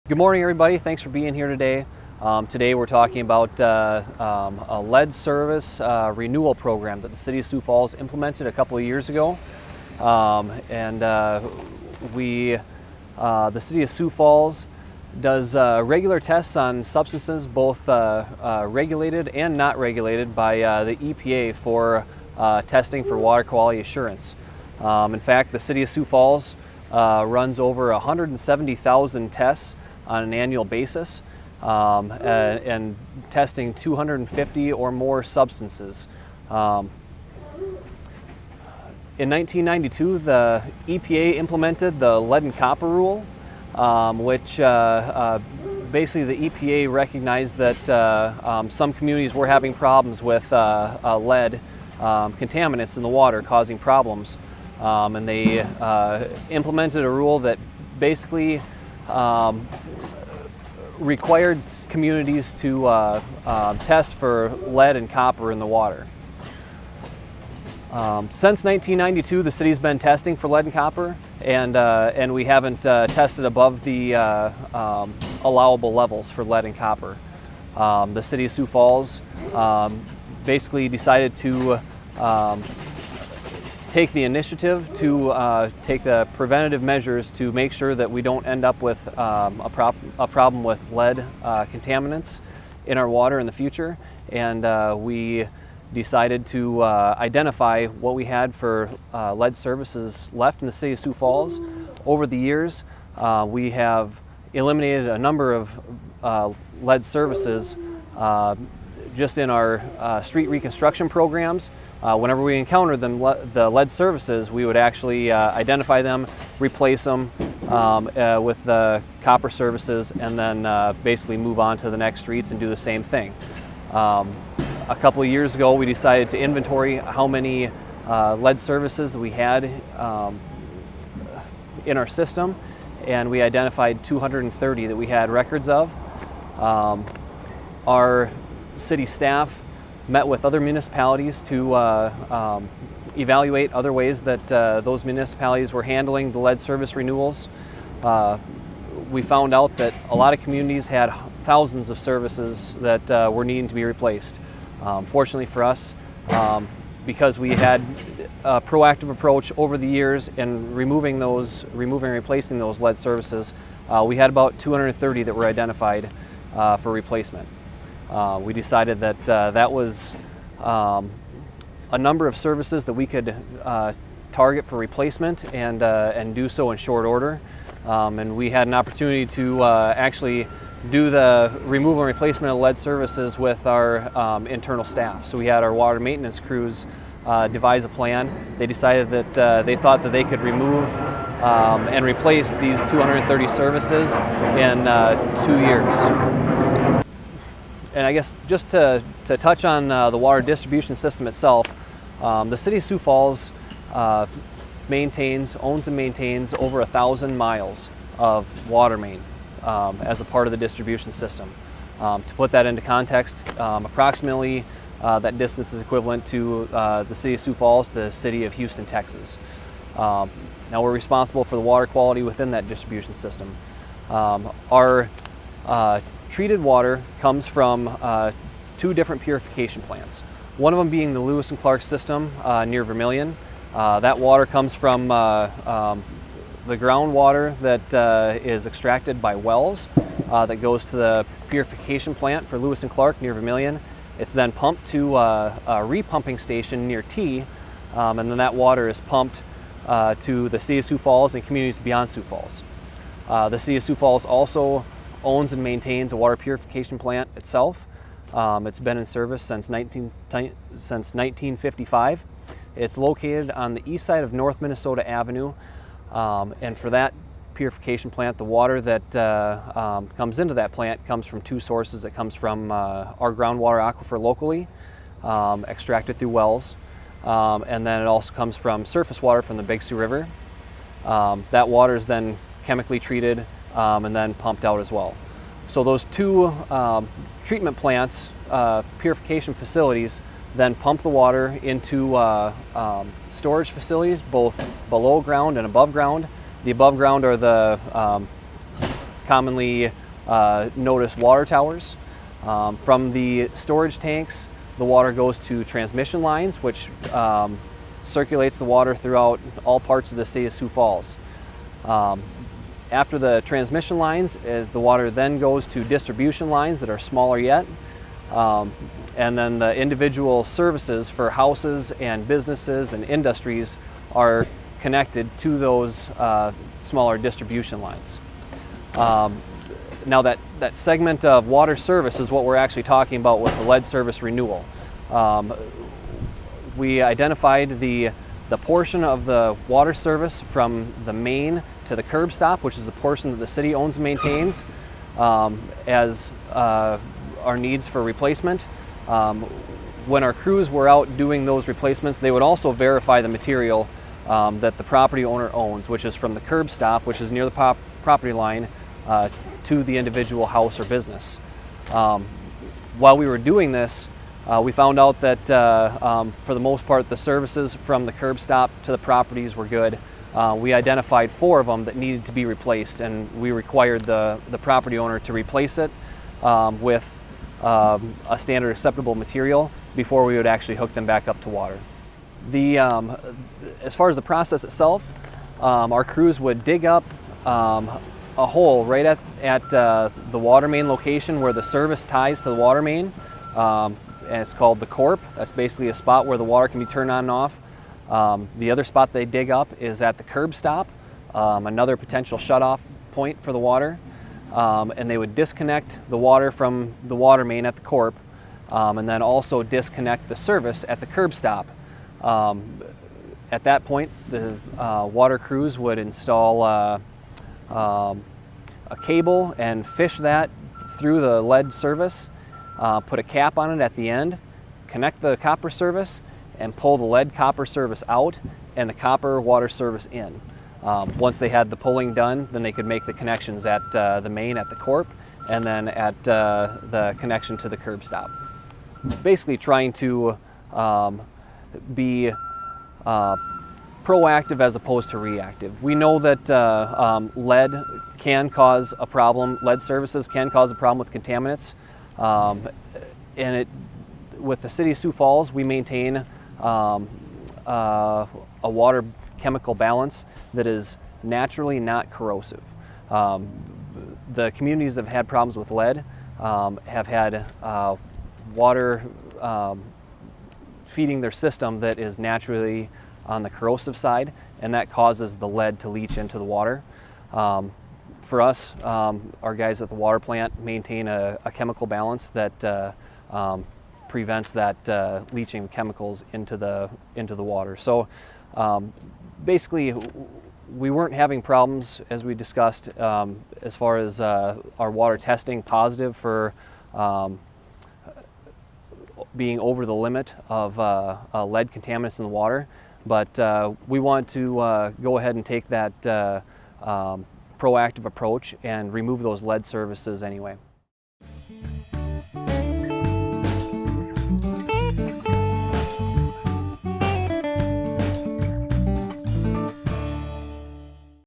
Good morning, everybody. Thanks for being here today. Today we're talking about a lead service renewal program that the City of Sioux Falls implemented a couple of years ago. The City of Sioux Falls does regular tests on substances, both regulated and not regulated by the EPA for testing for water quality assurance. In fact, the City of Sioux Falls runs over 170,000 tests on an annual basis and testing 250 or more substances. In 1992, the EPA implemented the lead and copper rule, which basically the EPA recognized that some communities were having problems with lead contaminants in the water causing problems. And they implemented a rule that basically required communities to test for lead and copper in the water. Since 1992, the city's been testing for lead and copper, and we haven't tested above the allowable levels for lead and copper. The City of Sioux Falls basically decided to take the initiative to take the preventative measures to make sure that we don't end up with a problem with lead contaminants in our water in the future. And we decided to identify what we had for lead services left in the City of Sioux Falls. Over the years, we have eliminated a number of lead services just in our street reconstruction programs. Whenever we encountered them, the lead services, we would actually identify them, replace them with the copper services, and then basically move on to the next streets and do the same thing. A couple of years ago, we decided to inventory how many lead services that we had in our system, and we identified 230 that we had records of. Our city staff met with other municipalities to evaluate other ways that those municipalities were handling the lead service renewals. We found out that a lot of communities had thousands of services that were needing to be replaced. Fortunately for us, because we had a proactive approach over the years in removing and replacing those lead services, we had about 230 that were identified for replacement. We decided that that was a number of services that we could target for replacement and do so in short order. And we had an opportunity to actually do the removal and replacement of lead services with our internal staff. So we had our water maintenance crews devise a plan. They decided that they thought that they could remove and replace these 230 services in 2 years. And I guess just to touch on the water distribution system itself, the City of Sioux Falls owns and maintains over 1,000 miles of water main as a part of the distribution system. To put that into context, approximately that distance is equivalent to the City of Sioux Falls to the city of Houston, Texas. Now we're responsible for the water quality within that distribution system. Our treated water comes from 2 different purification plants. One of them being the Lewis and Clark system near Vermilion. That water comes from the groundwater that is extracted by wells that goes to the purification plant for Lewis and Clark near Vermilion. It's then pumped to a repumping station near T, and then that water is pumped to the City of Sioux Falls and communities beyond Sioux Falls. The City of Sioux Falls also owns and maintains a water purification plant itself. It's been in service since 1955. It's located on the east side of North Minnesota Avenue, and for that purification plant, the water that comes into that plant comes from 2 sources. It comes from our groundwater aquifer locally, extracted through wells, and then it also comes from surface water from the Big Sioux River. That water is then chemically treated and then pumped out as well. So those 2 treatment plants, purification facilities, then pump the water into storage facilities, both below ground and above ground. The above ground are the commonly noticed water towers. From the storage tanks, the water goes to transmission lines, which circulates the water throughout all parts of the city of Sioux Falls. After the transmission lines, the water then goes to distribution lines that are smaller yet. And then the individual services for houses and businesses and industries are connected to those smaller distribution lines. Now that segment of water service is what we're actually talking about with the lead service renewal. We identified the portion of the water service from the main to the curb stop, which is the portion that the city owns and maintains, as our needs for replacement. When our crews were out doing those replacements, they would also verify the material that the property owner owns, which is from the curb stop, which is near the property line, to the individual house or business. While we were doing this, we found out that for the most part the services from the curb stop to the properties were good. We identified 4 of them that needed to be replaced, and we required the property owner to replace it with a standard acceptable material before we would actually hook them back up to water. As far as the process itself, our crews would dig up a hole right at the water main location where the service ties to the water main, and it's called the corp. That's basically a spot where the water can be turned on and off. The other spot they dig up is at the curb stop, another potential shutoff point for the water, and they would disconnect the water from the water main at the corp, and then also disconnect the service at the curb stop. At that point, the water crews would install a cable and fish that through the lead service, put a cap on it at the end, connect the copper service, and pull the lead copper service out and the copper water service in. Once they had the pulling done, then they could make the connections at the main at the corp, and then at the connection to the curb stop. Basically trying to be proactive as opposed to reactive. We know that lead can cause a problem, lead services can cause a problem with contaminants. With the city of Sioux Falls, we maintain a water chemical balance that is naturally not corrosive. The communities that have had problems with lead have had water feeding their system that is naturally on the corrosive side, and that causes the lead to leach into the water. For us, our guys at the water plant maintain a chemical balance that prevents that leaching chemicals into the water. So basically, we weren't having problems, as we discussed, as far as our water testing positive for being over the limit of lead contaminants in the water. But we want to go ahead and take that proactive approach and remove those lead services anyway.